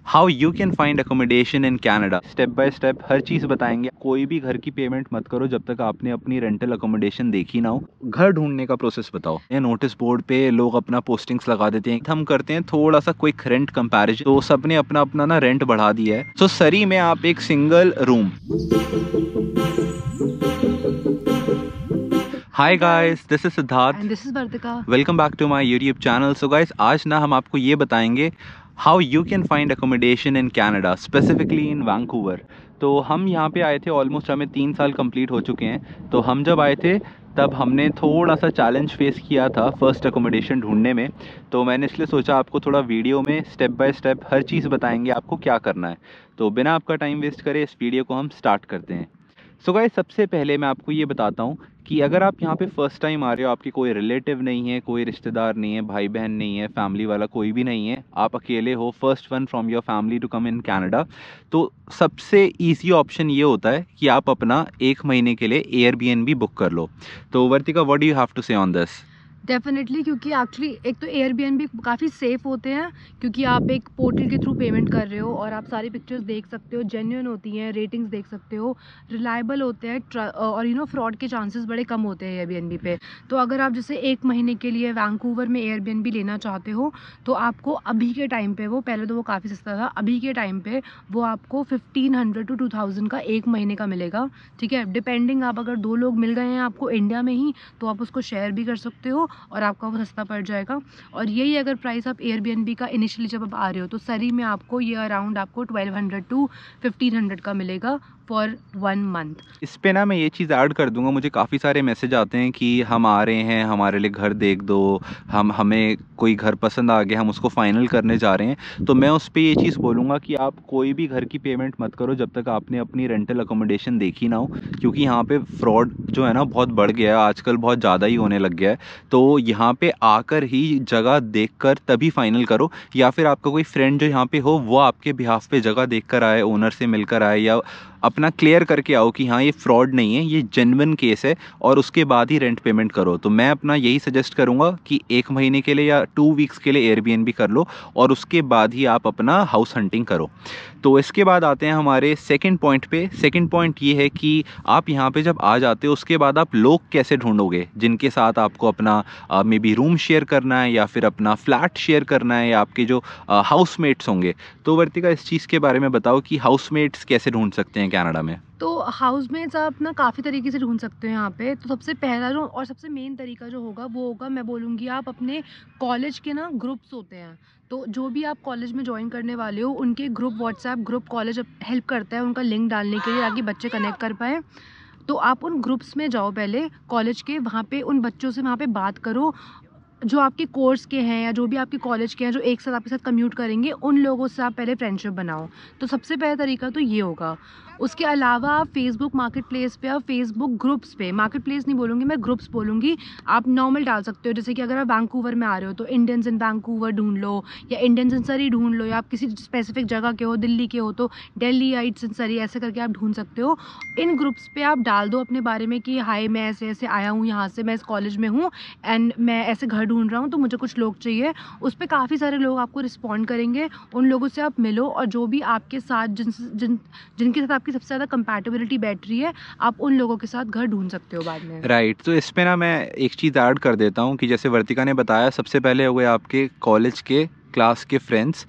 How you can find accommodation in Canada. Step by step हर चीज़ बताएंगे। कोई भी घर की पेमेंट मत करो जब तक आपने अपनी रेंटल अकोमोडेशन देखी ना हो। घर ढूंढने का प्रोसेस बताओ। ये नोटिस बोर्ड पे लोग अपना पोस्टिंग्स लगा देते हैं, हम करते हैं थोड़ा सा क्विक रेंट कंपैरिजन। तो सबने अपना अपना ना रेंट बढ़ा दिया है। सो सरी में आप एक single room. Hi guys, this is Siddharth and this is Vartika. Welcome back to my YouTube channel. So guys, आज ना हम आपको ये बताएंगे how you can find accommodation in Canada, specifically in Vancouver. तो हम यहाँ पे आए थे, ऑलमोस्ट हमें 3 साल कंप्लीट हो चुके हैं। तो हम जब आए थे तब हमने थोड़ा सा चैलेंज फेस किया था फर्स्ट अकोमोडेशन ढूंढने में। तो मैंने इसलिए सोचा आपको थोड़ा वीडियो में स्टेप बाय स्टेप हर चीज़ बताएंगे आपको क्या करना है। तो बिना आपका टाइम वेस्ट करे इस वीडियो को हम स्टार्ट करते हैं। सो गाइस, सबसे पहले मैं आपको ये बताता हूँ कि अगर आप यहाँ पे फर्स्ट टाइम आ रहे हो, आपके कोई रिलेटिव नहीं है, कोई रिश्तेदार नहीं है, भाई बहन नहीं है, फैमिली वाला कोई भी नहीं है, आप अकेले हो, first one from your family to come in Canada, तो सबसे इजी ऑप्शन ये होता है कि आप अपना 1 महीने के लिए एयरबीएनबी बुक कर लो। तो Vartika, what do you have to say on this? Definitely, क्योंकि एक्चुअली एक तो एयरबीएनबी काफ़ी सेफ़ होते हैं, क्योंकि आप एक पोर्टल के थ्रू पेमेंट कर रहे हो और आप सारी पिक्चर्स देख सकते हो, जेन्युइन होती हैं, रेटिंग्स देख सकते हो, रिलायबल होते हैं, और फ्रॉड के चांसेस बड़े कम होते हैं एयरबीएनबी पे। तो अगर आप जैसे 1 महीने के लिए वैंकूवर में एयरबीएनबी लेना चाहते हो तो आपको अभी के टाइम पे, वो पहले तो वो काफ़ी सस्ता था, अभी के टाइम पे वो आपको 1500 to 2000 का 1 महीने का मिलेगा। ठीक है, डिपेंडिंग, आप अगर 2 लोग मिल गए हैं आपको इंडिया में ही तो आप उसको शेयर भी कर सकते हो और आपका वो सस्ता पड़ जाएगा। और यही अगर प्राइस आप एयरबीएनबी का इनिशियली जब आप आ रहे हो तो सरी में आपको ये अराउंड आपको 1200 to 1500 का मिलेगा फॉर 1 मंथ। इस पे ना मैं ये चीज़ ऐड कर दूंगा, मुझे काफ़ी सारे मैसेज आते हैं कि हम आ रहे हैं, हमारे लिए घर देख दो, हमें कोई घर पसंद आ गया, हम उसको फाइनल करने जा रहे हैं। तो मैं उस पर ये चीज़ बोलूँगा कि आप कोई भी घर की पेमेंट मत करो जब तक आपने अपनी रेंटल अकोमोडेशन देखी ना हो, क्योंकि यहाँ पे फ्रॉड जो है ना बहुत बढ़ गया है आजकल, बहुत ज़्यादा ही होने लग गया है। तो यहाँ पे आकर ही जगह देखकर तभी फाइनल करो, या फिर आपका कोई फ्रेंड जो यहाँ पे हो वो आपके बिहाफ पे जगह देख कर आए, ओनर से मिलकर आए, या अपना क्लियर करके आओ कि हाँ ये फ्रॉड नहीं है, ये जेन्युइन केस है, और उसके बाद ही रेंट पेमेंट करो। तो मैं अपना यही सजेस्ट करूँगा कि 1 महीने के लिए या 2 वीक्स के लिए एयरबीएनबी कर लो और उसके बाद ही आप अपना हाउस हंटिंग करो। तो इसके बाद आते हैं हमारे सेकंड पॉइंट पे। सेकंड पॉइंट ये है कि आप यहाँ पे जब आ जाते हो उसके बाद आप लोग कैसे ढूंढोगे जिनके साथ आपको अपना मे बी रूम शेयर करना है, या फिर अपना फ्लैट शेयर करना है, या आपके जो हाउसमेट्स होंगे। तो वर्तिका, इस चीज़ के बारे में बताओ कि हाउसमेट्स कैसे ढूंढ सकते हैं कनाडा में। तो हाउसमेट्स आप ना काफ़ी तरीके से ढूंढ सकते हो यहाँ पे। तो सबसे पहला जो और सबसे मेन तरीका जो होगा वो होगा, मैं बोलूँगी, आप अपने कॉलेज के ना ग्रुप्स होते हैं, तो जो भी आप कॉलेज में ज्वाइन करने वाले हो उनके group, WhatsApp group college help करता है उनका लिंक डालने के लिए ताकि बच्चे कनेक्ट कर पाएँ। तो आप उन ग्रुप्स में जाओ पहले कॉलेज के, वहाँ पे उन बच्चों से वहाँ पे बात करो जो आपके कोर्स के हैं या जो भी आपके कॉलेज के हैं, जो एक साथ आपके साथ कम्यूट करेंगे, उन लोगों से आप पहले फ्रेंडशिप बनाओ। तो सबसे पहला तरीका तो ये होगा। उसके अलावा आप फेसबुक मार्केट प्लेस पे, आप फेसबुक ग्रुप्स पे, मार्केट प्लेस नहीं बोलूँगी मैं, ग्रुप्स बोलूँगी, आप नॉर्मल डाल सकते हो। जैसे कि अगर आप वैंकूवर में आ रहे हो तो इंडियंस इन वैंकूवर ढूंढ लो, या इंडियंस इन सरी ढूंढ लो, या आप किसी स्पेसिफिक जगह के हो, दिल्ली के हो तो दिल्लीइट्स इन सरी, ऐसे करके आप ढूंढ सकते हो। इन ग्रुप्स पे आप डाल दो अपने बारे में कि हाय, मैं ऐसे ऐसे आया हूँ यहाँ से, मैं इस कॉलेज में हूँ एंड मैं ऐसे घर ढूंढ रहा हूँ, तो मुझे कुछ लोग चाहिए। उस पर काफ़ी सारे लोग आपको रिस्पॉन्ड करेंगे। उन लोगों से आप मिलो और जो भी आपके साथ जिनके साथ आपकी सबसे ज़्यादा कंपैटिबिलिटी बैठ रही है, आप उन लोगों के साथ घर ढूंढ सकते हो बाद में। राइट। तो इस पे ना मैं एक चीज़ ऐड कर देता हूँ कि जैसे वर्तिका ने बताया, सबसे पहले हो गए आपके कॉलेज के क्लास के फ्रेंड्स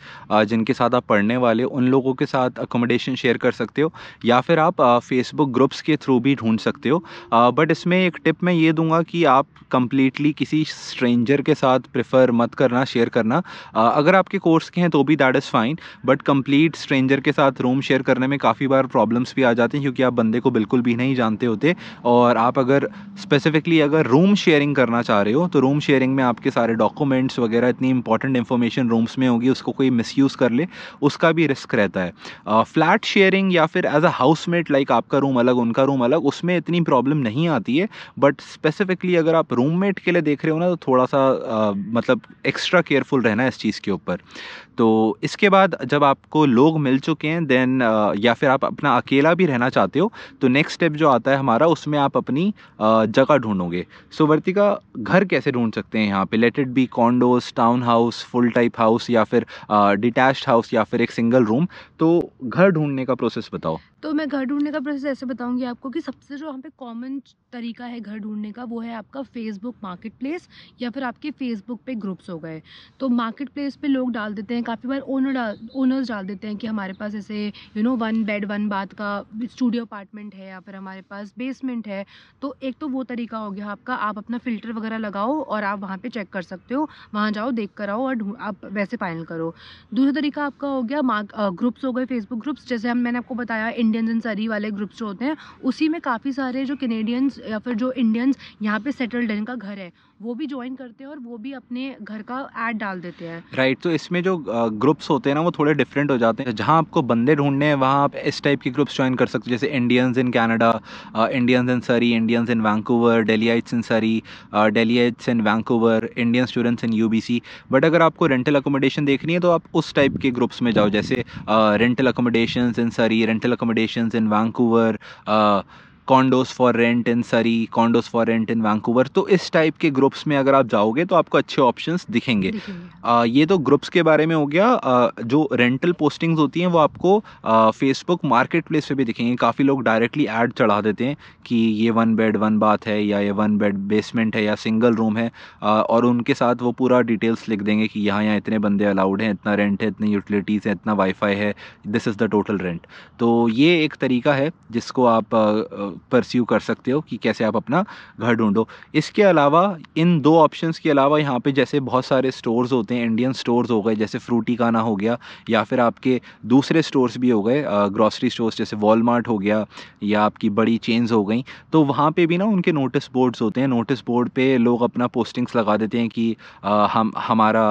जिनके साथ आप पढ़ने वाले हो, उन लोगों के साथ अकोमोडेशन शेयर कर सकते हो, या फिर आप फेसबुक ग्रुप्स के थ्रू भी ढूंढ सकते हो। बट इसमें एक टिप मैं ये दूंगा कि आप कंप्लीटली किसी स्ट्रेंजर के साथ प्रेफर मत करना शेयर करना। अगर आपके कोर्स के हैं तो भी that is fine, but complete stranger के साथ रूम शेयर करने में काफ़ी बार प्रॉब्लम्स भी आ जाती हैं, क्योंकि आप बंदे को बिल्कुल भी नहीं जानते होते। और आप अगर स्पेसिफिकली अगर रूम शेयरिंग करना चाह रहे हो तो रूम शेयरिंग में आपके सारे डॉक्यूमेंट्स वगैरह, इतनी इंपॉर्टेंट इन्फॉर्मेशन रूम्स में होगी, उसको कोई मिसयूज़ कर ले उसका भी रिस्क रहता है। फ्लैट शेयरिंग या फिर एज अ हाउसमेट, लाइक आपका रूम अलग उनका रूम अलग, उसमें इतनी प्रॉब्लम नहीं आती है। बट स्पेसिफिकली अगर आप रूममेट के लिए देख रहे हो ना, तो थोड़ा सा मतलब एक्स्ट्रा केयरफुल रहना है इस चीज़ के ऊपर। तो इसके बाद जब आपको लोग मिल चुके हैं देन, या फिर आप अपना अकेला भी रहना चाहते हो, तो नेक्स्ट स्टेप जो आता है हमारा, उसमें आप अपनी जगह ढूंढोगे। सो वर्तिका, घर कैसे ढूंढ सकते हैं यहाँ पे? Let it be condos, town house, full type house या फिर डिटैच्ड हाउस या फिर एक सिंगल रूम। तो घर ढूंढने का प्रोसेस बताओ। तो मैं घर ढूँढने का प्रोसेस ऐसे बताऊँगी आपको कि सबसे जो यहाँ पे कॉमन तरीका है घर ढूँढने का, वो है आपका फ़ेसबुक मार्केटप्लेस या फिर आपके फ़ेसबुक पे ग्रुप्स हो गए। तो मार्केटप्लेस पे लोग डाल देते हैं, काफ़ी बार ओनर्स डाल देते हैं कि हमारे पास ऐसे 1 बेड 1 बाथ का स्टूडियो अपार्टमेंट है या फिर हमारे पास बेसमेंट है। तो एक तो वो तरीका हो गया आपका, आप अपना फ़िल्टर वगैरह लगाओ और आप वहाँ पे चेक कर सकते हो। वहाँ जाओ, देख कर आओ और आप वैसे फाइनल करो। दूसरा तरीका आपका हो गया ग्रुप्स हो गए, फ़ेसबुक ग्रुप्स। जैसे मैंने आपको बताया इंडियंस इन सरी वाले ग्रुप्स जो होते हैं, उसी में काफ़ी सारे जो कैनेडियंस या फिर जो इंडियंस यहाँ पे सेटल्ड हैं, जिनका घर है, वो भी जॉइन करते हैं और वो भी अपने घर का ऐड डाल देते हैं। राइट, तो इसमें जो ग्रुप्स होते हैं ना वो थोड़े डिफरेंट हो जाते हैं। जहाँ आपको बंदे ढूंढने हैं वहाँ आप इस टाइप के ग्रुप्स ज्वाइन कर सकते हो, जैसे Indians in Canada, Indians in Surrey, Indians in Vancouver, Delhiites in Surrey, Delhiites in Vancouver, Indian students in UBC. But अगर आपको रेंटल अकोमोडेशन देखनी है तो आप उस टाइप के ग्रुप्स में जाओ, जैसे rental accommodations in Surrey, rental accommodations in Vancouver, condos for rent in Surrey, condos for rent in Vancouver. तो इस टाइप के ग्रुप्स में अगर आप जाओगे तो आपको अच्छे ऑप्शंस दिखेंगे। ये तो ग्रुप्स के बारे में हो गया। जो रेंटल पोस्टिंग्स होती हैं वो आपको फेसबुक मार्केट प्लेस पे भी दिखेंगे। काफ़ी लोग डायरेक्टली ऐड चढ़ा देते हैं कि ये 1 बेड 1 बाथ है या ये 1 बेड बेसमेंट है या सिंगल रूम है, और उनके साथ वो पूरा डिटेल्स लिख देंगे कि यहाँ यहाँ इतने बंदे अलाउड हैं, इतना रेंट है, इतनी यूटिलिटीज़ है, इतना वाईफाई है, this is the total rent. तो ये एक तरीका है जिसको आप परस्यू कर सकते हो कि कैसे आप अपना घर ढूंढो। इसके अलावा इन 2 ऑप्शंस के अलावा यहाँ पे जैसे बहुत सारे स्टोर्स होते हैं, इंडियन स्टोर्स हो गए जैसे फ्रूटिकाना हो गया, या फिर आपके दूसरे स्टोर्स भी हो गए, ग्रॉसरी स्टोर्स जैसे वॉलमार्ट हो गया या आपकी बड़ी चेन्स हो गई। तो वहाँ पे भी ना उनके नोटिस बोर्ड्स होते हैं। नोटिस बोर्ड पे लोग अपना पोस्टिंग्स लगा देते हैं कि हमारा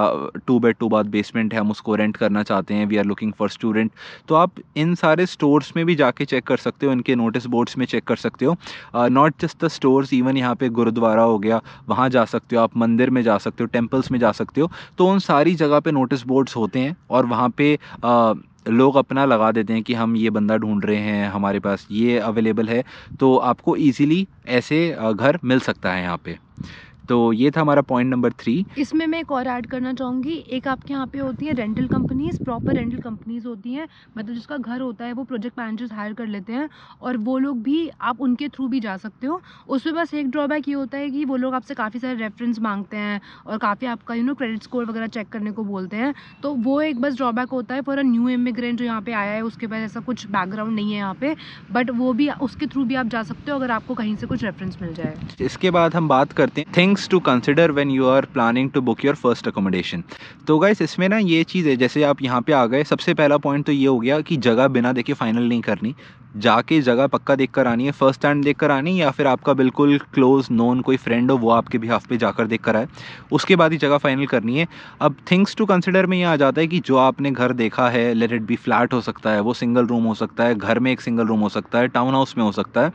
2 बेड 2 बाथ बेसमेंट है, हम उसको रेंट करना चाहते हैं, we are looking for student. तो आप इन सारे स्टोर्स में भी जाके चेक कर सकते हो, इनके नोटिस बोर्ड्स में चेक कर सकते हो। Not just the stores, even यहाँ पे गुरुद्वारा हो गया, वहाँ जा सकते हो, आप मंदिर में जा सकते हो, टेम्पल्स में जा सकते हो। तो उन सारी जगह पे नोटिस बोर्ड्स होते हैं और वहाँ पे लोग अपना लगा देते हैं कि हम ये बंदा ढूंढ रहे हैं, हमारे पास ये अवेलेबल है। तो आपको ईजिली ऐसे घर मिल सकता है यहाँ पे। तो ये था हमारा पॉइंट नंबर 3। इसमें मैं एक और ऐड करना चाहूँगी। एक आपके यहाँ पे होती है rental companies, proper rental companies होती हैं, मतलब जिसका घर होता है वो प्रोजेक्ट मैनेजर्स हायर कर लेते हैं और वो लोग भी, आप उनके थ्रू भी जा सकते हो। उसमें बस एक ड्रॉबैक ये होता है कि वो लोग आपसे काफ़ी सारे रेफरेंस मांगते हैं और काफ़ी आपका क्रेडिट स्कोर वगैरह चेक करने को बोलते हैं। तो वो एक बस ड्रॉबैक होता है फॉर अ न्यू इमिग्रेंट जो यहाँ पे आया है, उसके पास ऐसा कुछ बैकग्राउंड नहीं है यहाँ पे, बट वो भी उसके थ्रू भी आप जा सकते हो अगर आपको कहीं से कुछ रेफरेंस मिल जाए। इसके बाद हम बात करते हैं things to consider when you are planning to book your first accommodation. तो गाइस इसमें ना ये चीज़ है, जैसे आप यहाँ पे आ गए, सबसे पहला पॉइंट तो ये हो गया कि जगह बिना देखे फाइनल नहीं करनी, जाके जगह पक्का देख कर आनी है, फर्स्ट हैंड देख कर आनी, या फिर आपका बिल्कुल क्लोज नोन कोई फ्रेंड हो वो आपके बिहाफ पे जाकर देख कर आए, उसके बाद ही जगह फाइनल करनी है। अब थिंग्स टू कंसिडर में ये आ जाता है कि जो आपने घर देखा है, लेट इट बी फ्लैट हो सकता है, वो सिंगल रूम हो सकता है, घर में एक सिंगल रूम हो सकता है, टाउन हाउस में हो सकता है।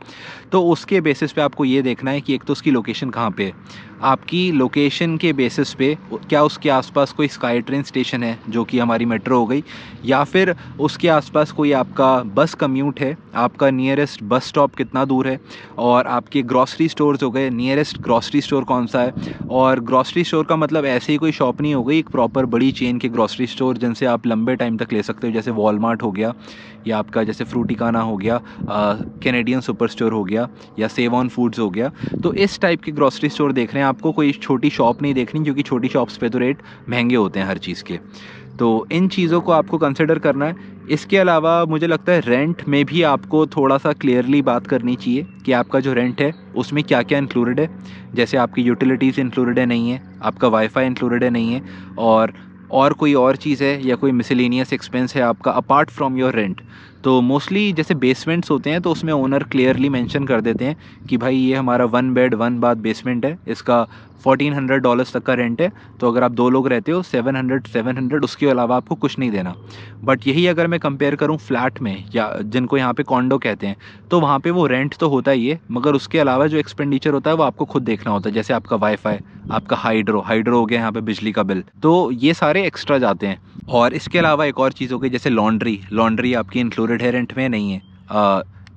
तो उसके बेसिस पे आपको ये देखना है कि एक तो उसकी लोकेशन कहाँ पे है। आपकी लोकेशन के बेसिस पे क्या उसके आसपास कोई स्काई ट्रेन स्टेशन है जो कि हमारी मेट्रो हो गई, या फिर उसके आसपास कोई आपका बस कम्यूट है, आपका नियरेस्ट बस स्टॉप कितना दूर है, और आपके ग्रॉसरी स्टोर्स हो गए, नियरेस्ट ग्रॉसरी स्टोर कौन सा है। और ग्रॉसरी स्टोर का मतलब ऐसे ही कोई शॉप नहीं हो गई, एक प्रॉपर बड़ी चेन के ग्रॉसरी स्टोर जिनसे आप लंबे टाइम तक ले सकते हो, जैसे वॉलमार्ट हो गया, या आपका जैसे फ्रूटिकाना हो गया, कैनेडियन सुपर स्टोर हो गया, या सेव ऑन फूड्स हो गया। तो इस टाइप के ग्रॉसरी स्टोर देख रहे हैं आपको, कोई छोटी शॉप नहीं देखनी, क्योंकि छोटी शॉप्स पे तो रेट महंगे होते हैं हर चीज़ के। तो इन चीज़ों को आपको कंसिडर करना है। इसके अलावा मुझे लगता है रेंट में भी आपको थोड़ा सा क्लियरली बात करनी चाहिए कि आपका जो रेंट है उसमें क्या क्या इंक्लूडेड है। जैसे आपकी यूटिलिटीज़ इंक्लूडेड है नहीं है, आपका वाईफाई इंक्लूडेड है नहीं है, और कोई और चीज़ है या कोई मिसलेनियस एक्सपेंस है आपका अपार्ट फ्रॉम योर रेंट। तो मोस्टली जैसे बेसमेंट्स होते हैं तो उसमें ओनर क्लियरली मेंशन कर देते हैं कि भाई ये हमारा 1 बेड 1 बाथ बेसमेंट है, इसका $1400 तक का रेंट है। तो अगर आप 2 लोग रहते हो 700 उसके अलावा आपको कुछ नहीं देना। बट यही अगर मैं कंपेयर करूं फ्लैट में, या जिनको यहाँ पे कॉन्डो कहते हैं, तो वहाँ पे वो रेंट तो होता ही है, मगर उसके अलावा जो एक्सपेंडिचर होता है वो आपको खुद देखना होता है। जैसे आपका वाईफाई, आपका हाइड्रो हो गया यहाँ पे बिजली का बिल, तो ये सारे एक्स्ट्रा जाते हैं। और इसके अलावा एक और चीज़ हो गई जैसे लॉन्ड्री आपकी इंक्लूडेड है रेंट में, नहीं है।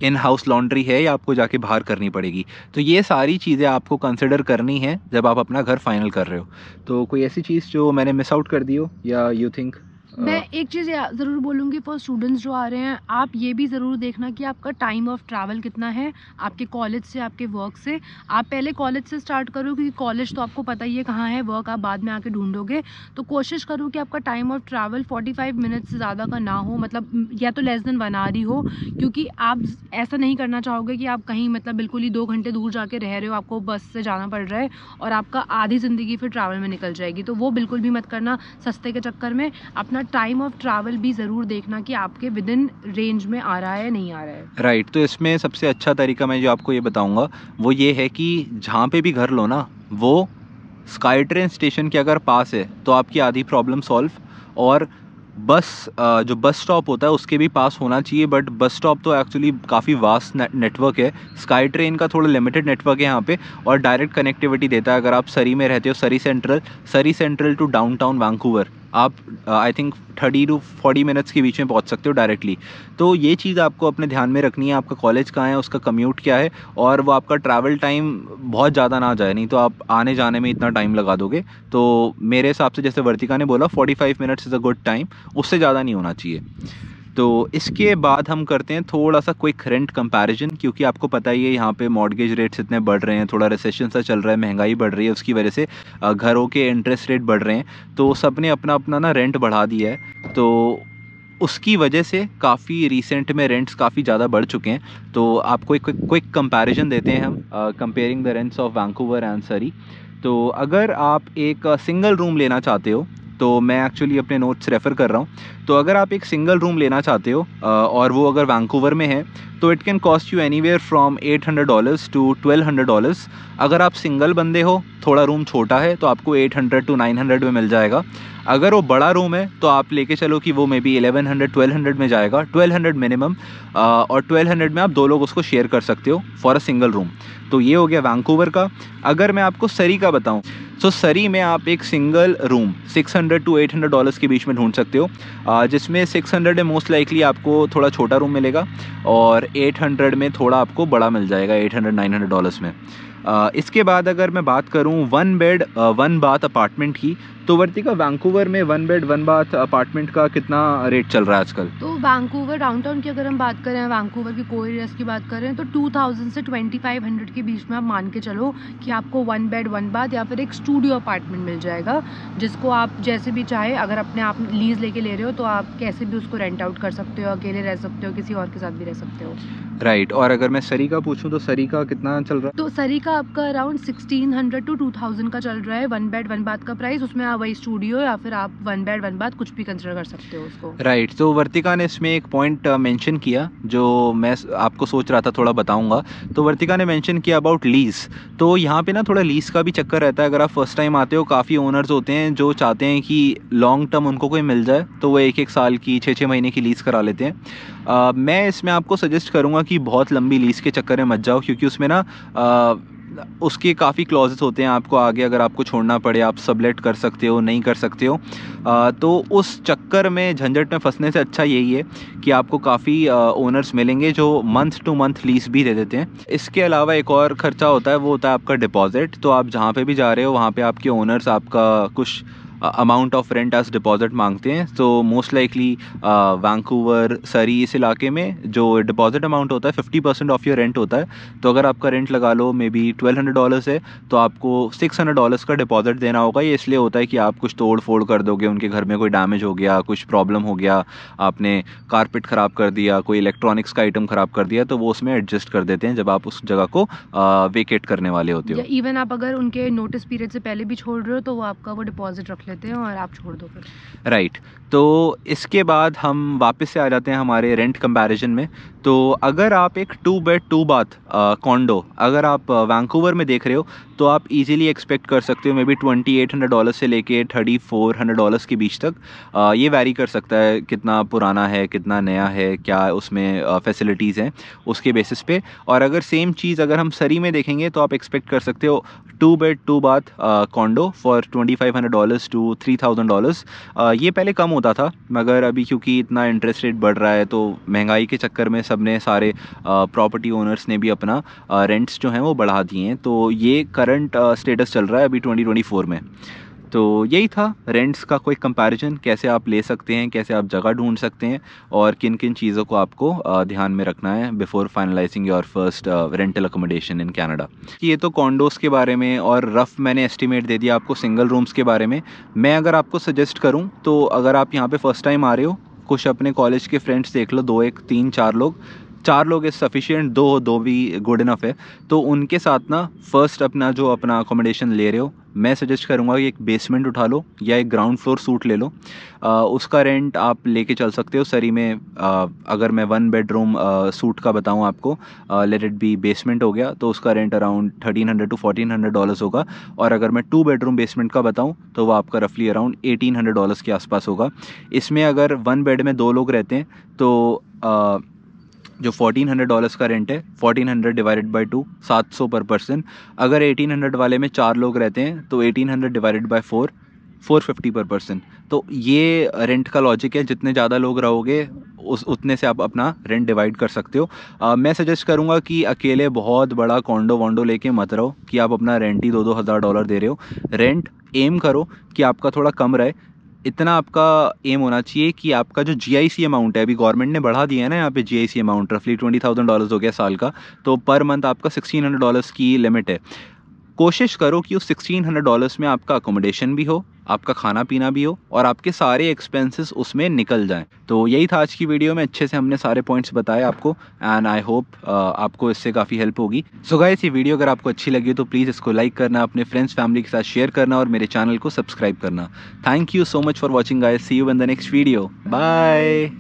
इन हाउस लॉन्ड्री है या आपको जाके बाहर करनी पड़ेगी। तो ये सारी चीज़ें आपको कंसिडर करनी है जब आप अपना घर फाइनल कर रहे हो। तो कोई ऐसी चीज़ जो मैंने मिस आउट कर दी हो या यू थिंक? मैं एक चीज़ ज़रूर बोलूँगी फॉर स्टूडेंट्स जो आ रहे हैं, आप ये भी ज़रूर देखना कि आपका टाइम ऑफ ट्रैवल कितना है, आपके कॉलेज से, आपके वर्क से। आप पहले कॉलेज से स्टार्ट करो, क्योंकि कॉलेज तो आपको पता ही है कहाँ है, वर्क आप बाद में आके ढूंढोगे। तो कोशिश करो कि आपका टाइम ऑफ ट्रैवल 45 मिनट से ज़्यादा का ना हो, मतलब या तो लेस देन 1 आवर ही हो, क्योंकि आप ऐसा नहीं करना चाहोगे कि आप कहीं मतलब बिल्कुल ही 2 घंटे दूर जाके रह रहे हो, आपको बस से जाना पड़ रहा है और आपका आधी ज़िंदगी फिर ट्रैवल में निकल जाएगी। तो वो बिल्कुल भी मत करना सस्ते के चक्कर में। अपना टाइम ऑफ ट्रैवल भी ज़रूर देखना कि आपके विद इन रेंज में आ रहा है नहीं आ रहा है। राइट। तो इसमें सबसे अच्छा तरीका मैं जो आपको ये बताऊंगा वो ये है कि जहाँ पे भी घर लो ना, वो स्काई ट्रेन स्टेशन के अगर पास है तो आपकी आधी प्रॉब्लम सॉल्व। और जो बस स्टॉप होता है उसके भी पास होना चाहिए, बट बस स्टॉप तो एक्चुअली काफ़ी वास्ट नेटवर्क है। स्काई ट्रेन का थोड़ा लिमिटेड नेटवर्क है यहाँ पे, और डायरेक्ट कनेक्टिविटी देता है। अगर आप सरी में रहते हो, सरी सेंट्रल टू डाउनटाउन वैंकूवर, आप आई थिंक 30 to 40 मिनट्स के बीच में पहुँच सकते हो डायरेक्टली। तो ये चीज़ आपको अपने ध्यान में रखनी है, आपका कॉलेज कहाँ है, उसका कम्यूट क्या है, और वो आपका ट्रैवल टाइम बहुत ज़्यादा ना जाए, नहीं तो आप आने जाने में इतना टाइम लगा दोगे। तो मेरे हिसाब से जैसे वर्तिका ने बोला 45 minutes is a good time, उससे ज़्यादा नहीं होना चाहिए। तो इसके बाद हम करते हैं थोड़ा सा क्विक रेंट कंपैरिजन, क्योंकि आपको पता ही है यहाँ पे मॉर्गेज रेट्स इतने बढ़ रहे हैं, थोड़ा रिसेशन सा चल रहा है, महंगाई बढ़ रही है, उसकी वजह से घरों के इंटरेस्ट रेट बढ़ रहे हैं। तो सब ने अपना अपना ना रेंट बढ़ा दिया है, तो उसकी वजह से काफ़ी रिसेंट में रेंट्स काफ़ी ज़्यादा बढ़ चुके हैं। तो आपको एक क्विक कंपैरिजन देते हैं हम, comparing the rents of Vancouver and सरी। तो अगर आप एक सिंगल रूम लेना चाहते हो, तो मैं एक्चुअली अपने नोट्स रेफ़र कर रहा हूँ। तो अगर आप एक सिंगल रूम लेना चाहते हो और वो अगर वैंकूवर में है, तो it can cost you anywhere from $800 to $1,200। अगर आप सिंगल बंदे हो, थोड़ा रूम छोटा है, तो आपको 800 to 900 में मिल जाएगा। अगर वो बड़ा रूम है तो आप लेके चलो कि वो मे बी 1100-1200 में जाएगा, 1200 मिनिमम, और 1200 में आप 2 लोग उसको शेयर कर सकते हो फॉर अ सिंगल रूम। तो ये हो गया वैंकूवर का। अगर मैं आपको सरी का बताऊं, तो सरी में आप एक सिंगल रूम $600 to $800 के बीच में ढूंढ सकते हो, जिसमें 600 में मोस्ट लाइकली आपको थोड़ा छोटा रूम मिलेगा, और 800 में थोड़ा आपको बड़ा मिल जाएगा, $800-900 में। इसके बाद अगर मैं बात करूं 1 बेड 1 बाथ अपार्टमेंट की, तो वर्तिका वैंकूवर में 1 बेड 1 बाथ अपार्टमेंट का कितना रेट चल रहा है आजकल? तो वैंकूवर डाउनटाउन की अगर हम बात करें, वैंकूवर की कोई एरियाज की बात करें, तो 2000 से 2500 के बीच में आप मान के चलो कि आपको 1 बेड 1 बाथ या फिर एक स्टूडियो अपार्टमेंट मिल जाएगा, जिसको आप जैसे भी चाहे, अगर अपने आप लीज लेके ले रहे हो तो आप कैसे भी उसको रेंट आउट कर सकते हो, अकेले रह सकते हो, किसी और के साथ भी रह सकते हो। राइट। और अगर मैं सरी का पूछूं तो सरी का कितना चल रहा है? तो सरी का आपका अराउंड 1600 to 2000 का चल रहा है 1 बेड 1 बाथ का प्राइस। उसमें आप वही स्टूडियो या फिर आप 1 बेड 1 बाथ कुछ भी कंसिडर कर सकते हो उसको। राइट। तो वर्तिका ने इसमें एक पॉइंट मेंशन किया जो मैं आपको सोच रहा था थोड़ा बताऊंगा। तो वर्तिका ने मेंशन किया अबाउट लीज़। तो यहाँ पे ना थोड़ा लीज़ का भी चक्कर रहता है। अगर आप फर्स्ट टाइम आते हो, काफ़ी ओनर्स होते हैं जो चाहते हैं कि लॉन्ग टर्म उनको कोई मिल जाए, तो वो 1-1 साल की 6-6 महीने की लीज़ करा लेते हैं। मैं इसमें आपको सजेस्ट करूँगा कि बहुत लंबी लीज़ के चक्कर में मत जाओ, क्योंकि उसमें ना उसके काफ़ी क्लॉजेस होते हैं। आपको आगे अगर आपको छोड़ना पड़े, आप सबलेट कर सकते हो, नहीं कर सकते हो। तो उस चक्कर में झंझट में फंसने से अच्छा यही है कि आपको काफ़ी ओनर्स मिलेंगे जो मंथ टू मंथ लीज भी दे देते हैं। इसके अलावा एक और ख़र्चा होता है, वो होता है आपका डिपॉजिट। तो आप जहाँ पे भी जा रहे हो वहाँ पे आपके ओनर्स आपका कुछ amount of rent as deposit मांगते हैं। तो मोस्ट लाइकली वैंकूवर, सरी, इस इलाके में जो डिपॉजिट अमाउंट होता है 50% ऑफ योर रेंट होता है। तो अगर आपका रेंट लगा लो मे बी $1200 है, तो आपको $600 का डिपॉजिट देना होगा। ये इसलिए होता है कि आप कुछ तोड़ फोड़ कर दोगे, उनके घर में कोई डैमेज हो गया, कुछ प्रॉब्लम हो गया, आपने कारपेट ख़राब कर दिया, कोई इलेक्ट्रॉनिक्स का आइटम ख़राब कर दिया, तो वो उसमें एडजस्ट कर देते हैं जब आप उस जगह को वेकेट करने वाले होते हो। इवन आप अगर उनके नोटिस पीरियड से पहले भी छोड़ रहे हो तो वो आपका वो डिपॉजिट रख लेते हैं और आप छोड़ दो फिर। राइट। तो इसके बाद हम वापस से आ जाते हैं हमारे रेंट कंपैरिजन में। तो अगर आप एक 2 बेड 2 बाथ कॉन्डो अगर आप वैंकूवर में देख रहे हो, तो आप इजीली एक्सपेक्ट कर सकते हो मे बी $2800 से लेके $3400 के बीच तक। ये वैरी कर सकता है कितना पुराना है, कितना नया है, क्या उसमें फैसिलिटीज़ हैं, उसके बेसिस पे। और अगर सेम चीज़ अगर हम सरी में देखेंगे तो आप एक्सपेक्ट कर सकते हो 2 bed 2 bath condor for $2500 to to $3,000। ये पहले कम होता था, मगर अभी क्योंकि इतना इंटरेस्ट रेट बढ़ रहा है तो महंगाई के चक्कर में सबने सारे प्रॉपर्टी ओनर्स ने भी अपना रेंट्स जो हैं वो बढ़ा दिए हैं। तो ये करंट स्टेटस चल रहा है अभी 2024 में। तो यही था रेंट्स का कोई कंपैरिजन, कैसे आप ले सकते हैं, कैसे आप जगह ढूंढ सकते हैं और किन किन चीज़ों को आपको ध्यान में रखना है before finalising your first rental accommodation in Canada. ये तो कॉन्डोज़ के बारे में और रफ़ मैंने एस्टिमेट दे दिया आपको सिंगल रूम्स के बारे में। मैं अगर आपको सजेस्ट करूँ तो अगर आप यहाँ पे फर्स्ट टाइम आ रहे हो, कुछ अपने कॉलेज के फ्रेंड्स देख लो, 2 1 3 4 लोग इज़ सफिशिएंट, दो भी गुड इनफ है। तो उनके साथ ना फर्स्ट अपना अकोमोडेशन ले रहे हो, मैं सजेस्ट करूँगा कि एक बेसमेंट उठा लो या एक ग्राउंड फ्लोर सूट ले लो। उसका रेंट आप लेके चल सकते हो सरी में। अगर मैं 1 बेडरूम सूट का बताऊँ आपको, लेट इट बी बेसमेंट हो गया, तो उसका रेंट अराउंड $1,300 to $1,400 होगा। और अगर मैं 2 बेडरूम बेसमेंट का बताऊँ तो वो आपका रफली अराउंड $1,800 के आसपास होगा। इसमें अगर 1 बेड में 2 लोग रहते हैं तो जो $1,400 का रेंट है, 1400 डिवाइडेड बाई 2, 700 पर पर्सन। अगर 1800 वाले में 4 लोग रहते हैं तो 1800 डिवाइडेड बाई 4, 450 पर पर्सन। तो ये रेंट का लॉजिक है, जितने ज़्यादा लोग रहोगे उतने से आप अपना रेंट डिवाइड कर सकते हो। मैं सजेस्ट करूँगा कि अकेले बहुत बड़ा कॉन्डो वॉन्डो लेके मत रहो कि आप अपना रेंट ही $2-2 हज़ार दे रहे हो। रेंट एम करो कि आपका थोड़ा कम रहे। इतना आपका एम होना चाहिए कि आपका जो GIC अमाउंट है, अभी गवर्नमेंट ने बढ़ा दिया है ना यहाँ पे GIC अमाउंट, रफली $20,000 हो गया साल का, तो पर मंथ आपका $1,600 की लिमिट है। कोशिश करो कि उस $1,600 में आपका अकोमोडेशन भी हो, आपका खाना पीना भी हो और आपके सारे एक्सपेंसेस उसमें निकल जाएं। तो यही था आज की वीडियो में, अच्छे से हमने सारे पॉइंट्स बताए आपको एंड आई होप आपको इससे काफ़ी हेल्प होगी। सो गाइस, ये वीडियो अगर आपको अच्छी लगी तो प्लीज़ इसको लाइक करना, अपने फ्रेंड्स फैमिली के साथ शेयर करना और मेरे चैनल को सब्सक्राइब करना। Thank you so much for watching guys, see you in the next video, bye.